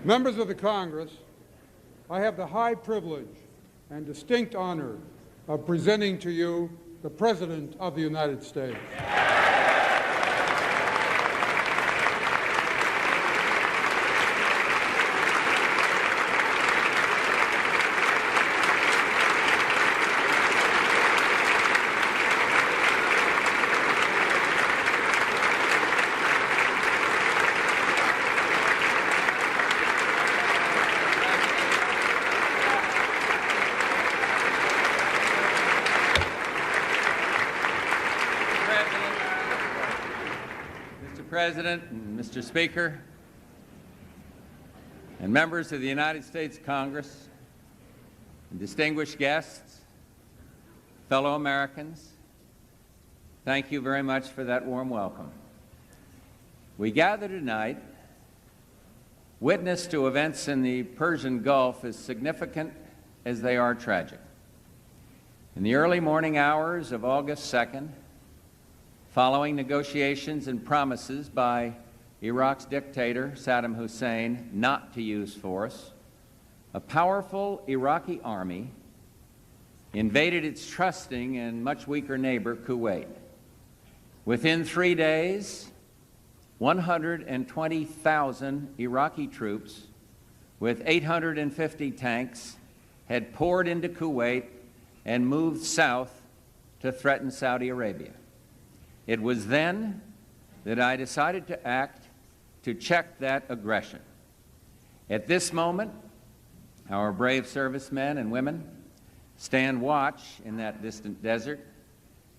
Members of the Congress, I have the high privilege and distinct honor of presenting to you the President of the United States. President and Mr. Speaker, and members of the United States Congress, and distinguished guests, fellow Americans, thank you very much for that warm welcome. We gather tonight, witness to events in the Persian Gulf as significant as they are tragic. In the early morning hours of August 2nd, following negotiations and promises by Iraq's dictator, Saddam Hussein, not to use force, a powerful Iraqi army invaded its trusting and much weaker neighbor, Kuwait. Within 3 days, 120,000 Iraqi troops with 850 tanks had poured into Kuwait and moved south to threaten Saudi Arabia. It was then that I decided to act to check that aggression. At this moment, our brave servicemen and women stand watch in that distant desert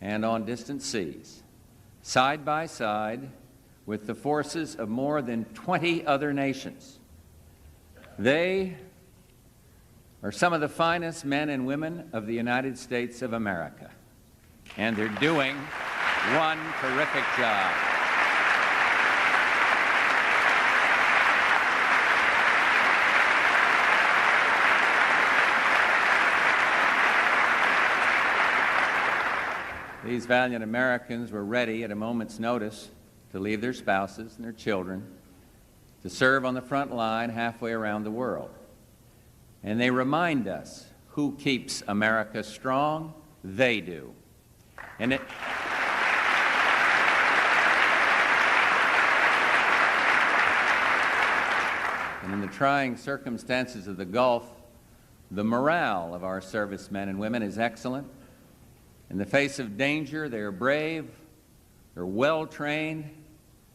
and on distant seas, side by side with the forces of more than 20 other nations. They are some of the finest men and women of the United States of America, and they're doing one terrific job. These valiant Americans were ready at a moment's notice to leave their spouses and their children to serve on the front line halfway around the world. And they remind us who keeps America strong? They do. And in the trying circumstances of the Gulf, the morale of our servicemen and women is excellent. In the face of danger, they are brave, they're well-trained,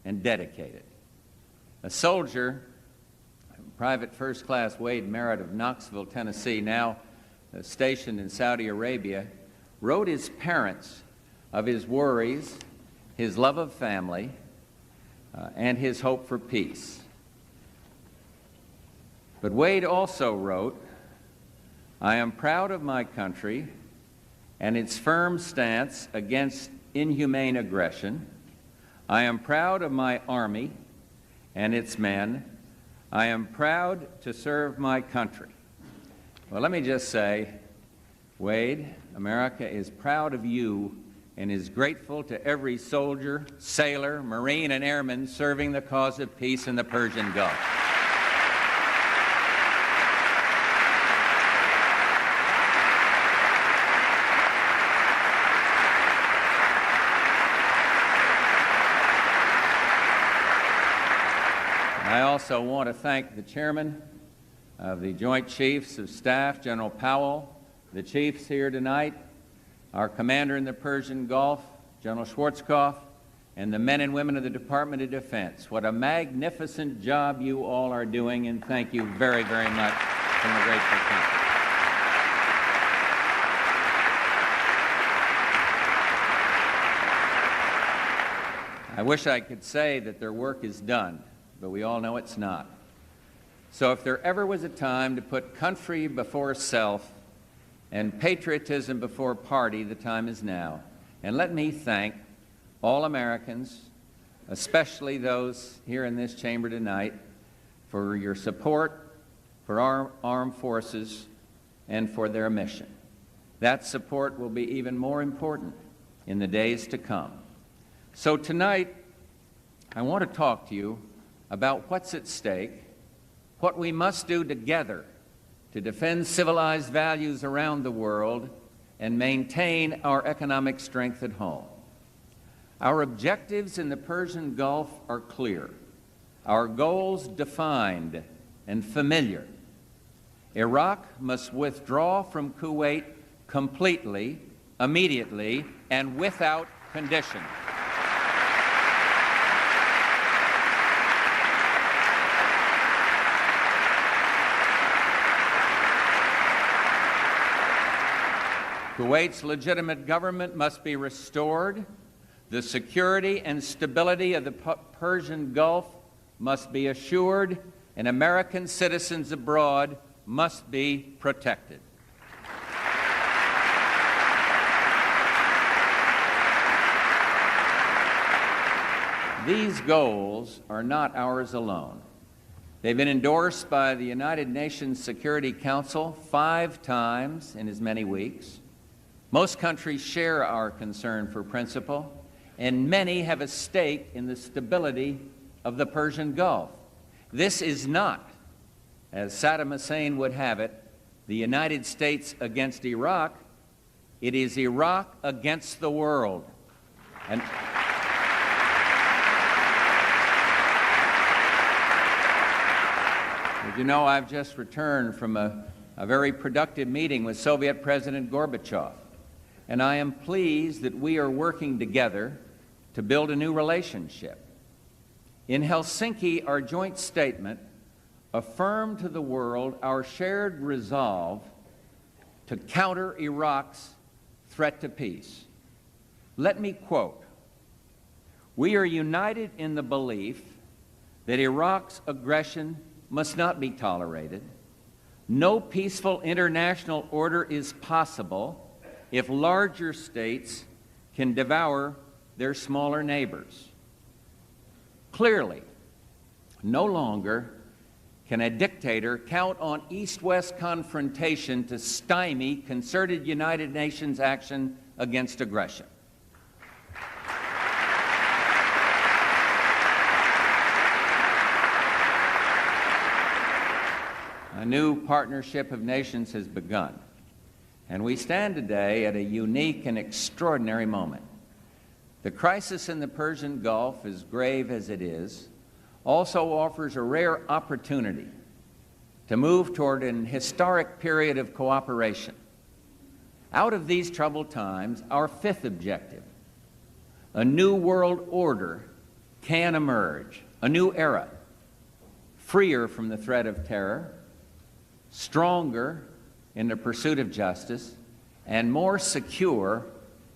and dedicated. A soldier, Private First Class Wade Merritt of Knoxville, Tennessee, now stationed in Saudi Arabia, wrote his parents of his worries, his love of family, and his hope for peace. But Wade also wrote, "I am proud of my country and its firm stance against inhumane aggression. I am proud of my Army and its men. I am proud to serve my country." Well, let me just say, Wade, America is proud of you and is grateful to every soldier, sailor, Marine, and airman serving the cause of peace in the Persian Gulf. I also want to thank the chairman of the Joint Chiefs of Staff, General Powell, the chiefs here tonight, our commander in the Persian Gulf, General Schwarzkopf, and the men and women of the Department of Defense. What a magnificent job you all are doing, and thank you very, very much from a grateful country. I wish I could say that their work is done, but we all know it's not. So if there ever was a time to put country before self and patriotism before party, the time is now. And let me thank all Americans, especially those here in this chamber tonight, for your support for our armed forces and for their mission. That support will be even more important in the days to come. So tonight, I want to talk to you about what's at stake what we must do together to defend civilized values around the world and maintain our economic strength at home. Our objectives in the Persian Gulf are clear, our goals defined and familiar. Iraq must withdraw from Kuwait completely, immediately, and without condition. Kuwait's legitimate government must be restored. The security and stability of the Persian Gulf must be assured, and American citizens abroad must be protected. These goals are not ours alone. They've been endorsed by the United Nations Security Council 5 times in as many weeks. Most countries share our concern for principle, and many have a stake in the stability of the Persian Gulf. This is not, as Saddam Hussein would have it, the United States against Iraq. It is Iraq against the world. And as you know, I've just returned from a very productive meeting with Soviet President Gorbachev, and I am pleased that we are working together to build a new relationship. In Helsinki, our joint statement affirmed to the world our shared resolve to counter Iraq's threat to peace. Let me quote, "We are united in the belief that Iraq's aggression must not be tolerated. No peaceful international order is possible if larger states can devour their smaller neighbors. Clearly, no longer can a dictator count on East-West confrontation to stymie concerted United Nations action against aggression." A new partnership of nations has begun, and we stand today at a unique and extraordinary moment. The crisis in the Persian Gulf, as grave as it is, also offers a rare opportunity to move toward an historic period of cooperation. Out of these troubled times, our 5th objective, a new world order, can emerge, a new era, freer from the threat of terror, stronger in the pursuit of justice, and more secure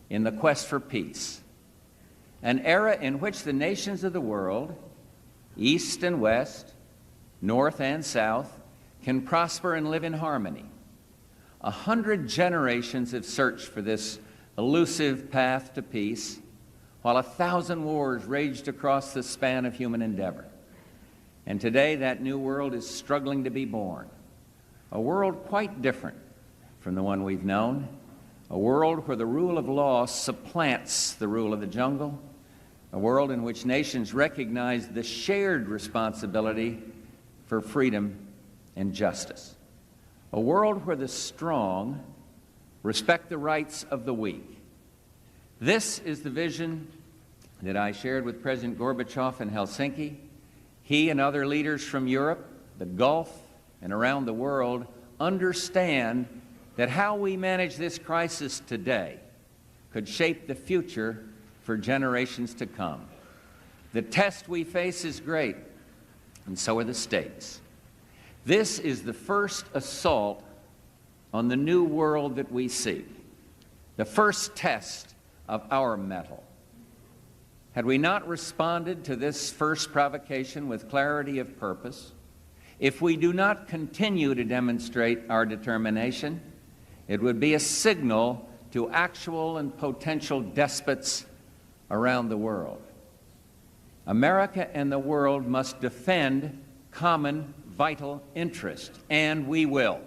in the quest for peace. An era in which the nations of the world, East and West, North and South, can prosper and live in harmony. 100 generations have searched for this elusive path to peace, while 1,000 wars raged across the span of human endeavor. And today that new world is struggling to be born. A world quite different from the one we've known, a world where the rule of law supplants the rule of the jungle, a world in which nations recognize the shared responsibility for freedom and justice, a world where the strong respect the rights of the weak. This is the vision that I shared with President Gorbachev in Helsinki. He and other leaders from Europe, the Gulf, and around the world understand that how we manage this crisis today could shape the future for generations to come. The test we face is great, and so are the stakes. This is the first assault on the new world that we seek, the first test of our mettle. Had we not responded to this first provocation with clarity of purpose, if we do not continue to demonstrate our determination, it would be a signal to actual and potential despots around the world. America and the world must defend common vital interest, and we will.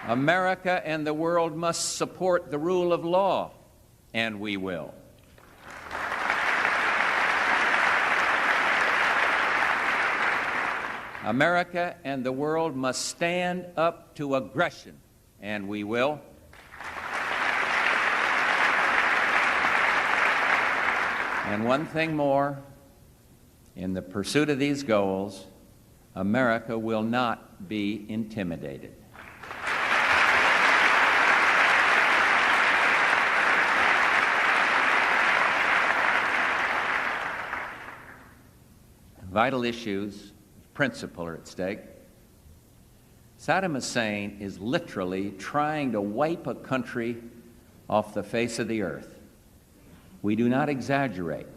America and the world must support the rule of law, and we will. America and the world must stand up to aggression, and we will. And one thing more, in the pursuit of these goals, America will not be intimidated. Vital issues of principle are at stake. Saddam Hussein is literally trying to wipe a country off the face of the earth. We do not exaggerate,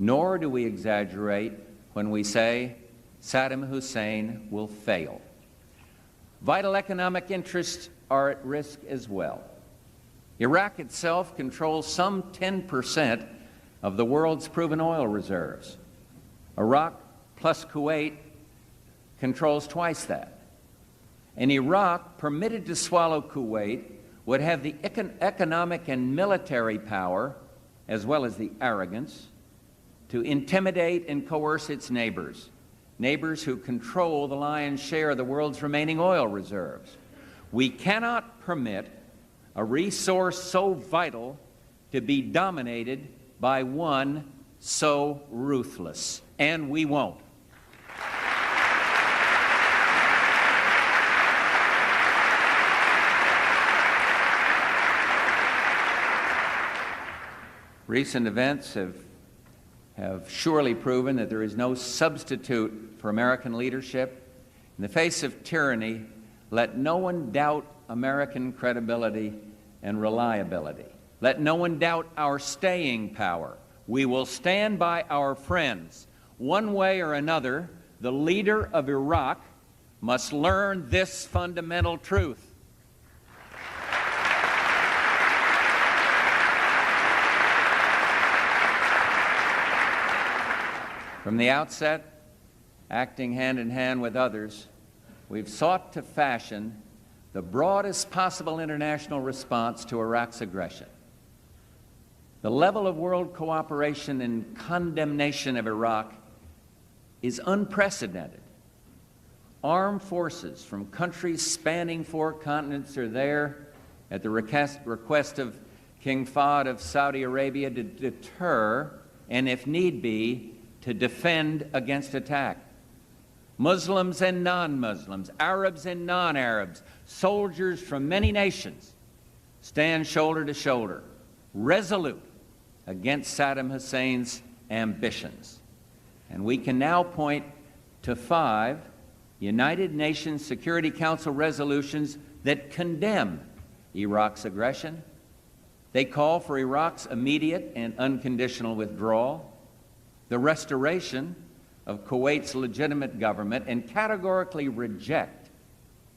nor do we exaggerate when we say Saddam Hussein will fail. Vital economic interests are at risk as well. Iraq itself controls some 10% of the world's proven oil reserves. Iraq plus Kuwait controls twice that. And Iraq, permitted to swallow Kuwait, would have the economic and military power, as well as the arrogance, to intimidate and coerce its neighbors, neighbors who control the lion's share of the world's remaining oil reserves. We cannot permit a resource so vital to be dominated by one so ruthless, and we won't. Recent events have surely proven that there is no substitute for American leadership. In the face of tyranny, let no one doubt American credibility and reliability. Let no one doubt our staying power. We will stand by our friends. One way or another, the leader of Iraq must learn this fundamental truth. From the outset, acting hand in hand with others, we've sought to fashion the broadest possible international response to Iraq's aggression. The level of world cooperation and condemnation of Iraq is unprecedented. Armed forces from countries spanning 4 continents are there at the request of King Fahd of Saudi Arabia to deter and, if need be, to defend against attack. Muslims and non-Muslims, Arabs and non-Arabs, soldiers from many nations stand shoulder to shoulder, resolute against Saddam Hussein's ambitions. And we can now point to 5 United Nations Security Council resolutions that condemn Iraq's aggression. They call for Iraq's immediate and unconditional withdrawal, the restoration of Kuwait's legitimate government, and categorically reject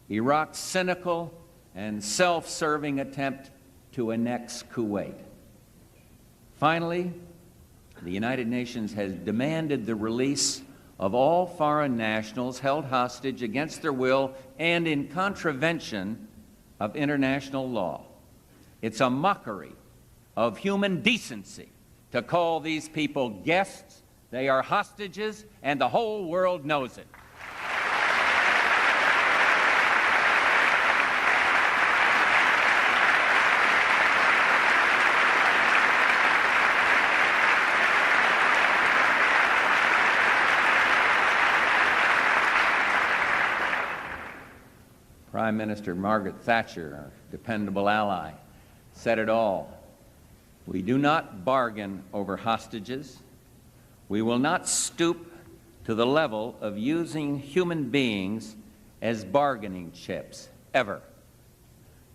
Iraq's cynical and self-serving attempt to annex Kuwait. Finally, the United Nations has demanded the release of all foreign nationals held hostage against their will and in contravention of international law. It's a mockery of human decency to call these people guests. They are hostages, and the whole world knows it. Prime Minister Margaret Thatcher, our dependable ally, said it all. We do not bargain over hostages. We will not stoop to the level of using human beings as bargaining chips, ever.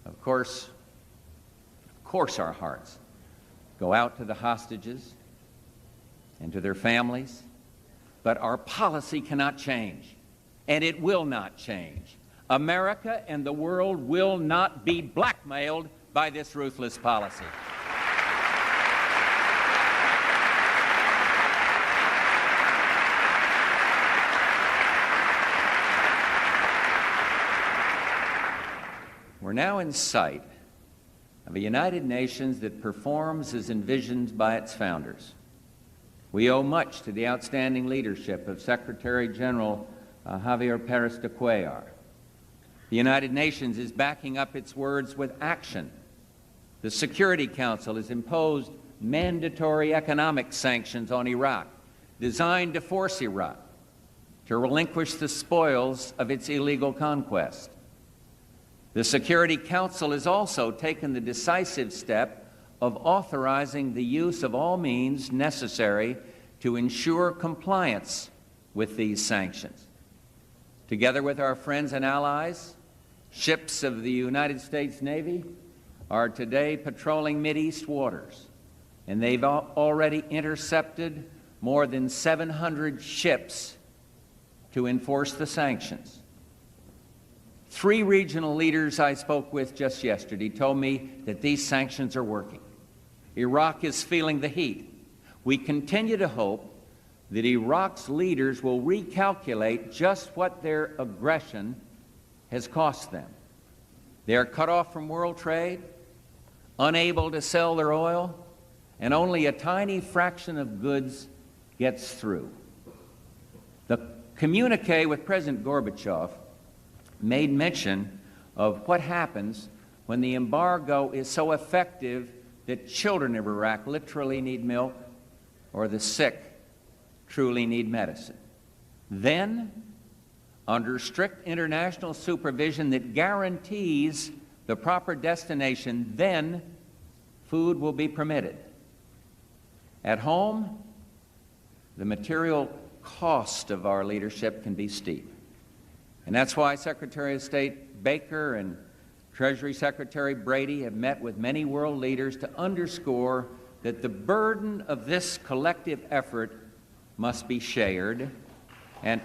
Of course our hearts go out to the hostages and to their families, but our policy cannot change, and it will not change. America and the world will not be blackmailed by this ruthless policy. We're now in sight of a United Nations that performs as envisioned by its founders. We owe much to the outstanding leadership of Secretary General Javier Pérez de Cuellar. The United Nations is backing up its words with action. The Security Council has imposed mandatory economic sanctions on Iraq, designed to force Iraq to relinquish the spoils of its illegal conquest. The Security Council has also taken the decisive step of authorizing the use of all means necessary to ensure compliance with these sanctions. Together with our friends and allies, ships of the United States Navy are today patrolling Mideast waters, and they've already intercepted more than 700 ships to enforce the sanctions. 3 regional leaders I spoke with just yesterday told me that these sanctions are working. Iraq is feeling the heat. We continue to hope that Iraq's leaders will recalculate just what their aggression has cost them. They are cut off from world trade, unable to sell their oil, and only a tiny fraction of goods gets through. The communique with President Gorbachev made mention of what happens when the embargo is so effective that children of Iraq literally need milk or the sick truly need medicine. Then, under strict international supervision that guarantees the proper destination, then food will be permitted. At home, the material cost of our leadership can be steep. And that's why Secretary of State Baker and Treasury Secretary Brady have met with many world leaders to underscore that the burden of this collective effort must be shared, and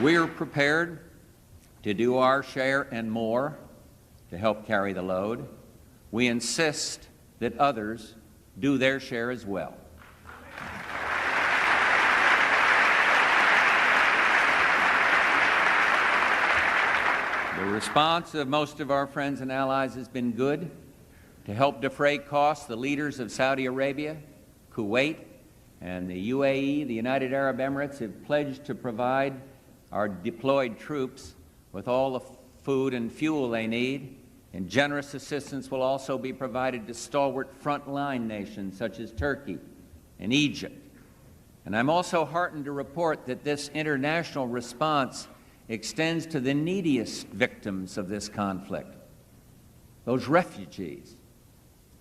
we are prepared to do our share and more to help carry the load. We insist that others do their share as well. The response of most of our friends and allies has been good. To help defray costs, the leaders of Saudi Arabia, Kuwait, and the UAE, the United Arab Emirates, have pledged to provide our deployed troops with all the food and fuel they need, and generous assistance will also be provided to stalwart frontline nations such as Turkey and Egypt. And I'm also heartened to report that this international response extends to the neediest victims of this conflict, those refugees.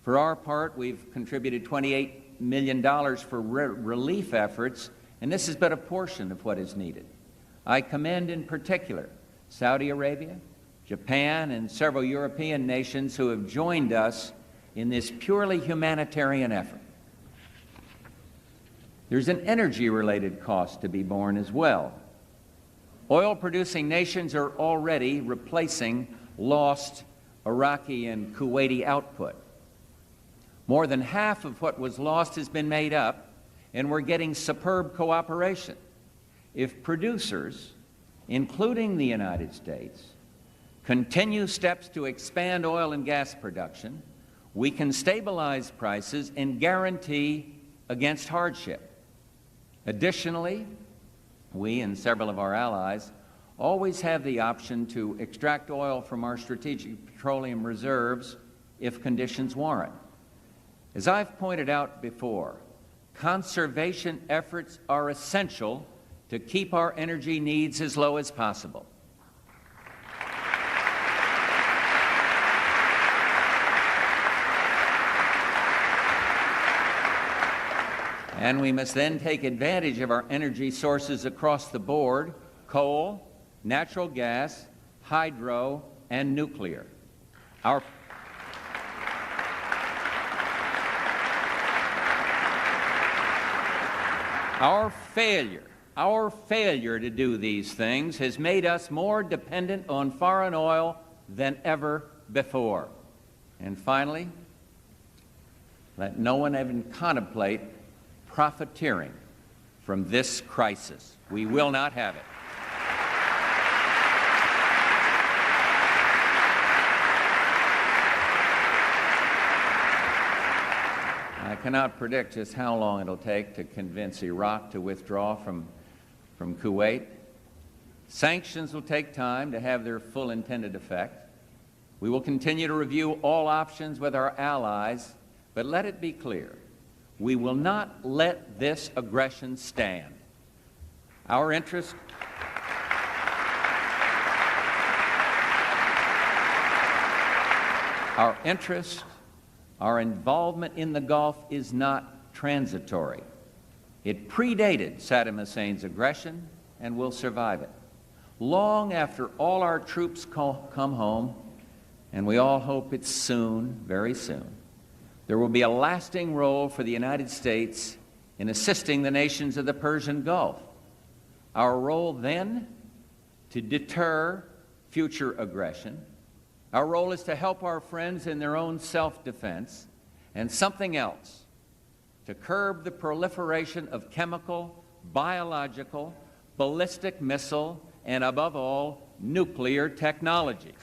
For our part, we've contributed $28 million for relief efforts, and this is but a portion of what is needed. I commend in particular Saudi Arabia, Japan, and several European nations who have joined us in this purely humanitarian effort. There's an energy-related cost to be borne as well. Oil-producing nations are already replacing lost Iraqi and Kuwaiti output. More than half of what was lost has been made up, and we're getting superb cooperation. If producers, including the United States, continue steps to expand oil and gas production, we can stabilize prices and guarantee against hardship. Additionally, we and several of our allies always have the option to extract oil from our strategic petroleum reserves if conditions warrant. As I've pointed out before, conservation efforts are essential to keep our energy needs as low as possible. And we must then take advantage of our energy sources across the board: coal, natural gas, hydro, and nuclear. Our failure to do these things has made us more dependent on foreign oil than ever before. And finally, let no one even contemplate profiteering from this crisis. We will not have it. I cannot predict just how long it'll take to convince Iraq to withdraw from Kuwait. Sanctions will take time to have their full intended effect. We will continue to review all options with our allies, but let it be clear, we will not let this aggression stand. Our interest our involvement in the Gulf is not transitory. It predated Saddam Hussein's aggression and will survive it. Long after all our troops come home, and we all hope it's soon, very soon, there will be a lasting role for the United States in assisting the nations of the Persian Gulf. Our role then, to deter future aggression. Our role is to help our friends in their own self-defense, and something else, to curb the proliferation of chemical, biological, ballistic missile, and above all, nuclear technologies.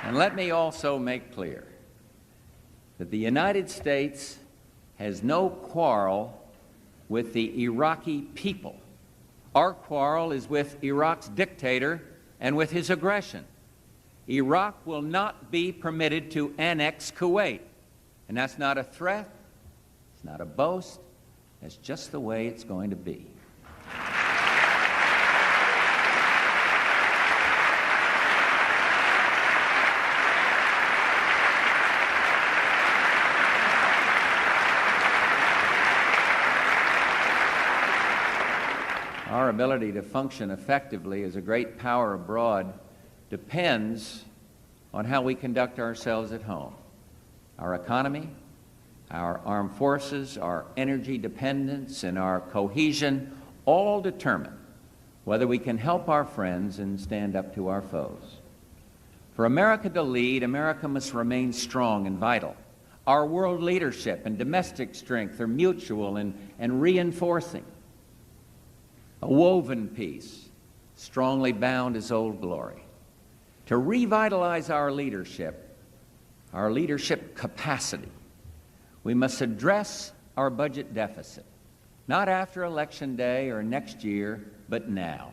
And let me also make clear that the United States has no quarrel with the Iraqi people. Our quarrel is with Iraq's dictator and with his aggression. Iraq will not be permitted to annex Kuwait. And that's not a threat, it's not a boast, that's just the way it's going to be. Our ability to function effectively as a great power abroad depends on how we conduct ourselves at home. Our economy, our armed forces, our energy dependence, and our cohesion all determine whether we can help our friends and stand up to our foes. For America to lead, America must remain strong and vital. Our world leadership and domestic strength are mutual and reinforcing. A woven piece, strongly bound as old glory. To revitalize our leadership capacity, we must address our budget deficit, not after Election Day or next year, but now.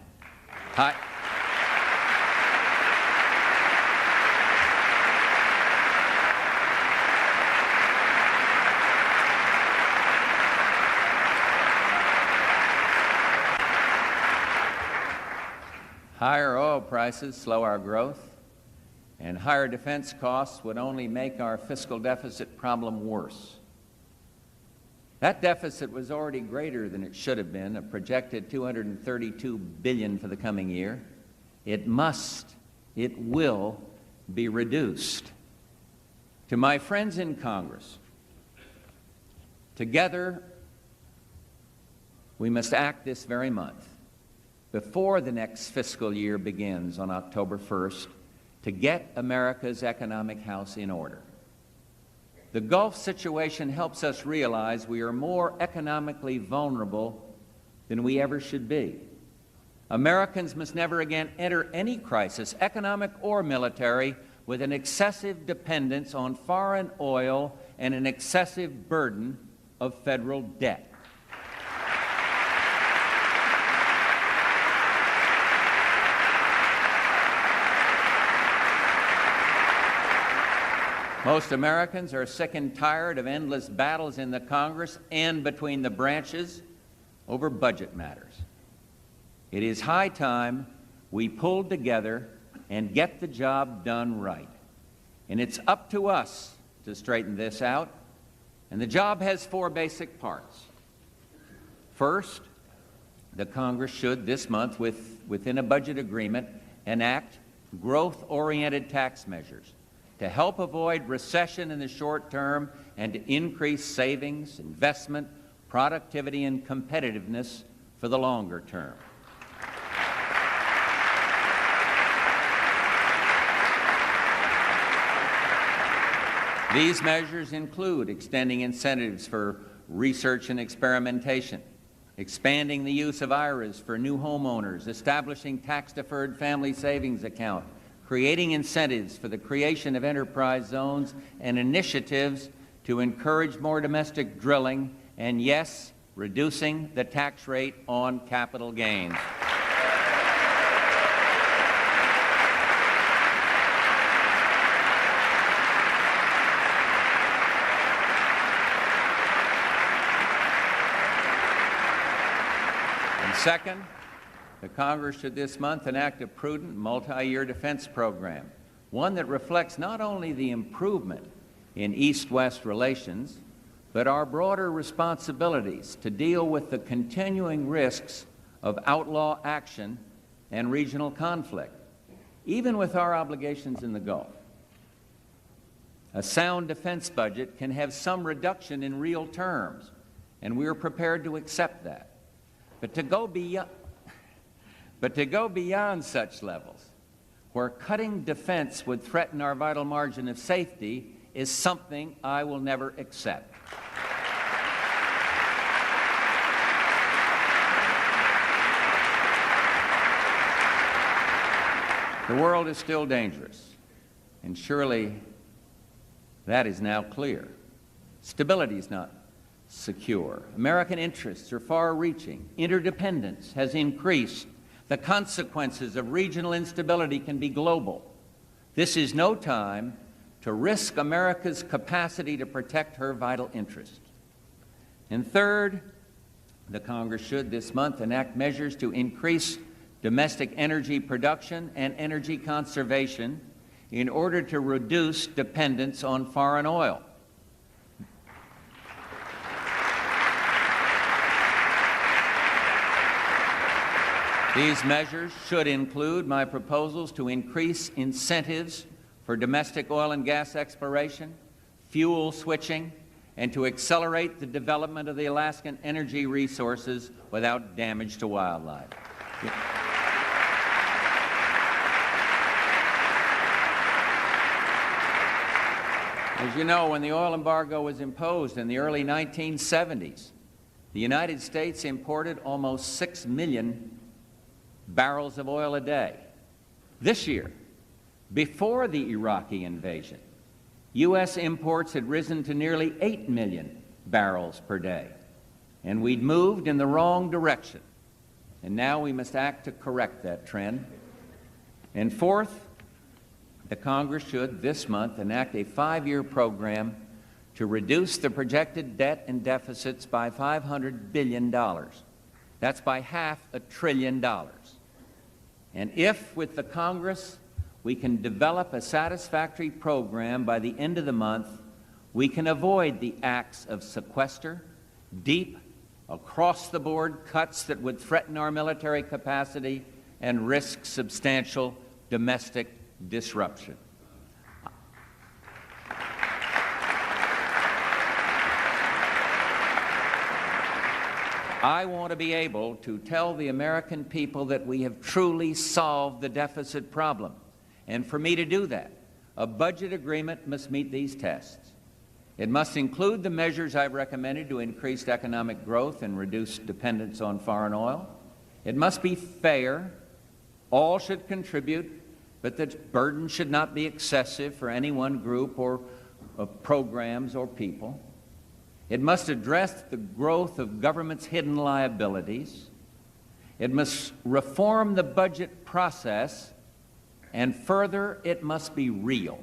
Higher oil prices slow our growth, and higher defense costs would only make our fiscal deficit problem worse. That deficit was already greater than it should have been, a projected $232 billion for the coming year. It will be reduced. To my friends in Congress, together we must act this very month, before the next fiscal year begins on October 1st, to get America's economic house in order. The Gulf situation helps us realize we are more economically vulnerable than we ever should be. Americans must never again enter any crisis, economic or military, with an excessive dependence on foreign oil and an excessive burden of federal debt. Most Americans are sick and tired of endless battles in the Congress and between the branches over budget matters. It is high time we pulled together and get the job done right. And it's up to us to straighten this out. And the job has four basic parts. First, the Congress should this month, within a budget agreement, enact growth-oriented tax measures to help avoid recession in the short term and to increase savings, investment, productivity, and competitiveness for the longer term. These measures include extending incentives for research and experimentation, expanding the use of IRAs for new homeowners, establishing tax-deferred family savings account, creating incentives for the creation of enterprise zones and initiatives to encourage more domestic drilling, and yes, reducing the tax rate on capital gains. And second, the Congress should this month enact a prudent multi-year defense program, one that reflects not only the improvement in East-West relations, but our broader responsibilities to deal with the continuing risks of outlaw action and regional conflict, even with our obligations in the Gulf. A sound defense budget can have some reduction in real terms, and we are prepared to accept that. But to go beyond such levels, where cutting defense would threaten our vital margin of safety, is something I will never accept. The world is still dangerous, and surely that is now clear. Stability is not secure. American interests are far-reaching. Interdependence has increased. The consequences of regional instability can be global. This is no time to risk America's capacity to protect her vital interests. And third, the Congress should this month enact measures to increase domestic energy production and energy conservation in order to reduce dependence on foreign oil. These measures should include my proposals to increase incentives for domestic oil and gas exploration, fuel switching, and to accelerate the development of the Alaskan energy resources without damage to wildlife. As you know, when the oil embargo was imposed in the early 1970s, the United States imported almost 6 million barrels of oil a day. This year, before the Iraqi invasion, U.S. imports had risen to nearly 8 million barrels per day, and we'd moved in the wrong direction. And now we must act to correct that trend. And fourth, the Congress should this month enact a 5-year program to reduce the projected debt and deficits by $500 billion. That's by $500 billion. And if, with the Congress, we can develop a satisfactory program by the end of the month, we can avoid the acts of sequester, deep, across-the-board cuts that would threaten our military capacity and risk substantial domestic disruption. I want to be able to tell the American people that we have truly solved the deficit problem. And for me to do that, a budget agreement must meet these tests. It must include the measures I've recommended to increase economic growth and reduce dependence on foreign oil. It must be fair. All should contribute, but the burden should not be excessive for any one group or programs or people. It must address the growth of government's hidden liabilities. It must reform the budget process, and further, it must be real.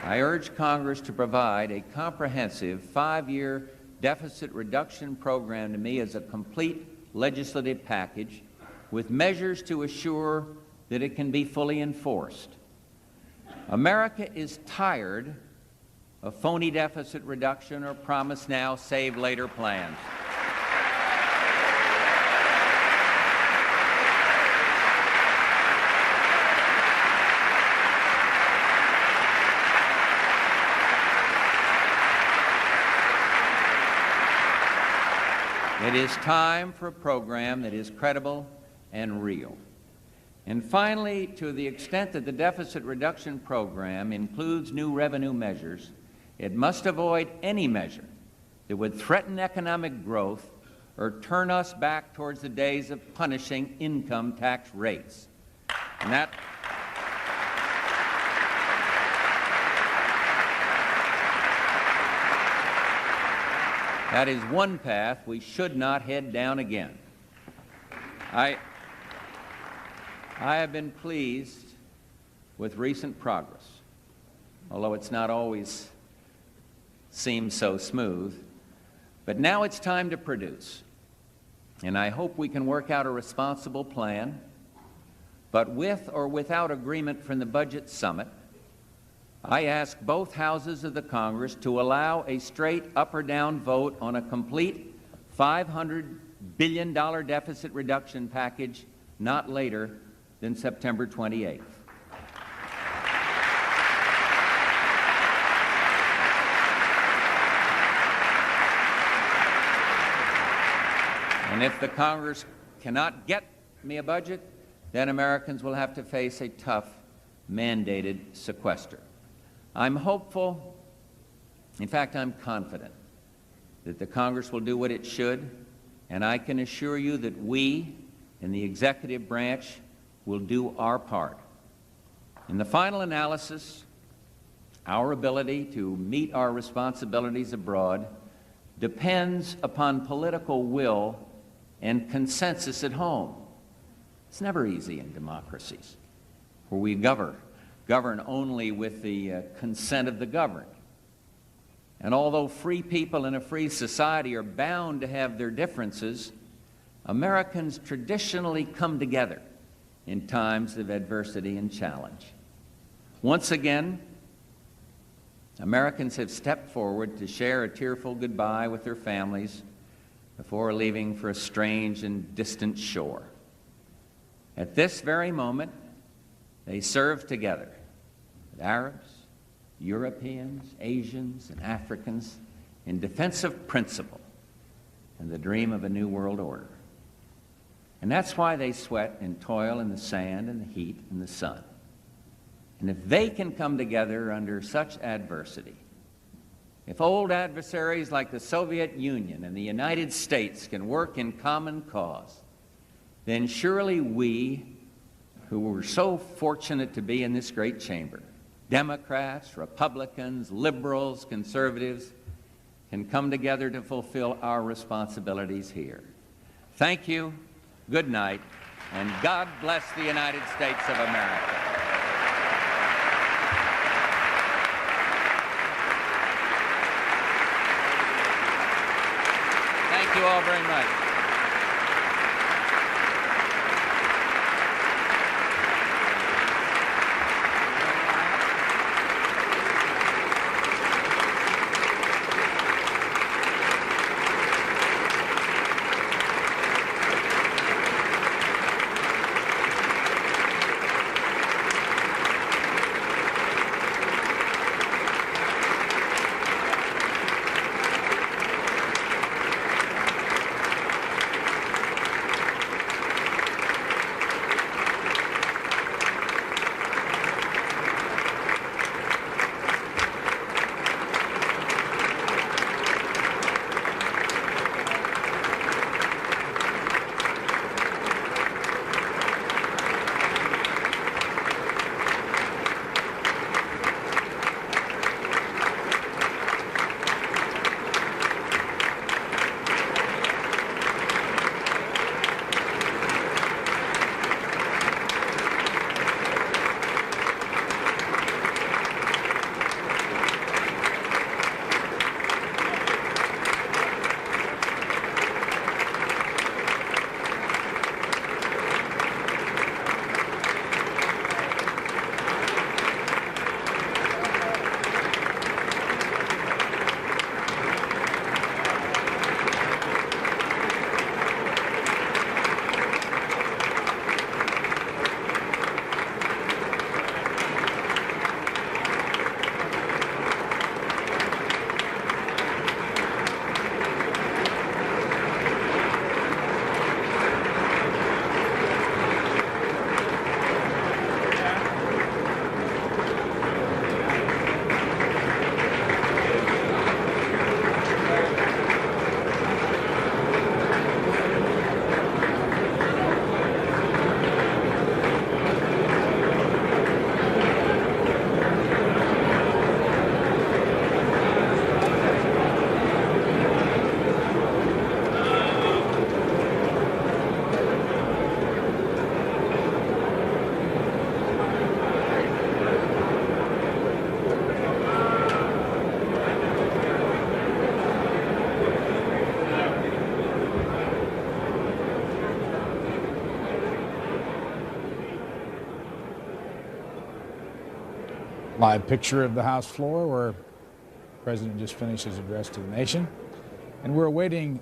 I urge Congress to provide a comprehensive 5-year deficit reduction program to me as a complete legislative package with measures to assure that it can be fully enforced. America is tired of phony deficit reduction or promise now, save later plans. It is time for a program that is credible and real. And finally, to the extent that the deficit reduction program includes new revenue measures, it must avoid any measure that would threaten economic growth or turn us back towards the days of punishing income tax rates. And that is one path we should not head down again. I have been pleased with recent progress, although it's not always seemed so smooth. But now it's time to produce. And I hope we can work out a responsible plan, but with or without agreement from the Budget Summit, I ask both houses of the Congress to allow a straight up or down vote on a complete $500 billion deficit reduction package not later than September 28th. And if the Congress cannot get me a budget, then Americans will have to face a tough mandated sequester. I'm hopeful, in fact, I'm confident that the Congress will do what it should, and I can assure you that we, in the executive branch, will do our part. In the final analysis, our ability to meet our responsibilities abroad depends upon political will and consensus at home. It's never easy in democracies, where we govern only with the consent of the governed. And although free people in a free society are bound to have their differences, Americans traditionally come together in times of adversity and challenge. Once again, Americans have stepped forward to share a tearful goodbye with their families before leaving for a strange and distant shore. At this very moment, they serve together with Arabs, Europeans, Asians, and Africans in defense of principle and the dream of a new world order. And that's why they sweat and toil in the sand and the heat and the sun. And if they can come together under such adversity, if old adversaries like the Soviet Union and the United States can work in common cause, then surely we, who were so fortunate to be in this great chamber, Democrats, Republicans, liberals, conservatives, can come together to fulfill our responsibilities here. Thank you, good night, and God bless the United States of America. Thank you all very much. Live picture of the House floor where the President just finished his address to the nation. And we're awaiting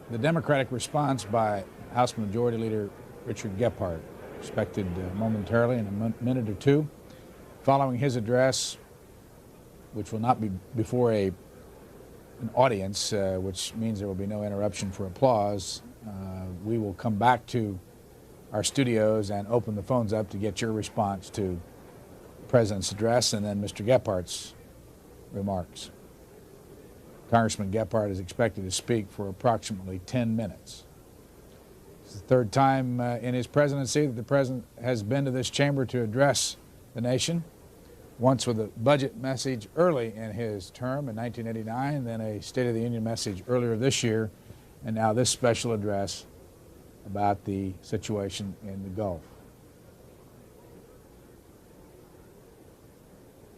the Democratic response by House Majority Leader Richard Gephardt, expected momentarily in a minute or two. Following his address, which will not be before an audience, which means there will be no interruption for applause, we will come back to our studios and open the phones up to get your response to the President's address and then Mr. Gephardt's remarks. Congressman Gephardt is expected to speak for approximately 10 minutes. It's the third time in his presidency that the President has been to this chamber to address the nation, once with a budget message early in his term in 1989, then a State of the Union message earlier this year, and now this special address about the situation in the Gulf.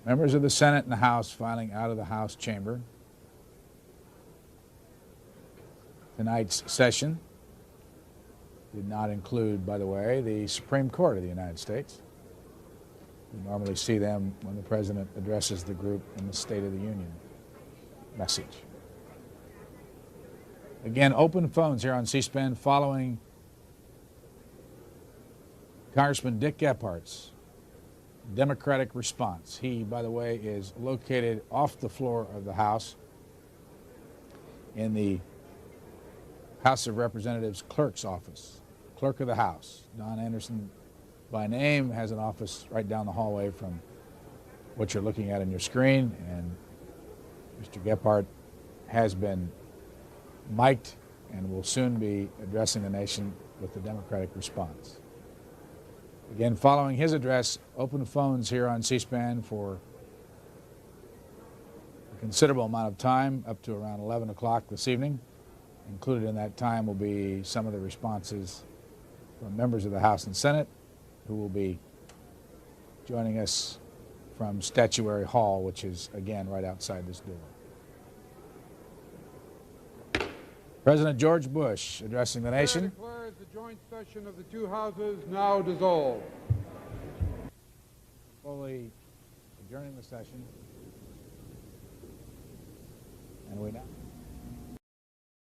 Members of the Senate and the House filing out of the House chamber. Tonight's session did not include, by the way, the Supreme Court of the United States. We normally see them when the President addresses the group in the State of the Union message. Again, open phones here on C-SPAN following Congressman Dick Gephardt's Democratic response. He, by the way, is located off the floor of the House in the House of Representatives clerk's office. Clerk of the House, Don Anderson by name, has an office right down the hallway from what you're looking at on your screen, and Mr. Gephardt has been mic'd and will soon be addressing the nation with the Democratic response. Again, following his address, open phones here on C-SPAN for a considerable amount of time, up to around 11 o'clock this evening. Included in that time will be some of the responses from members of the House and Senate who will be joining us from Statuary Hall, which is, again, right outside this door. President George Bush addressing the nation. I declare the joint session of the two houses now dissolved. Fully adjourning the session. And we now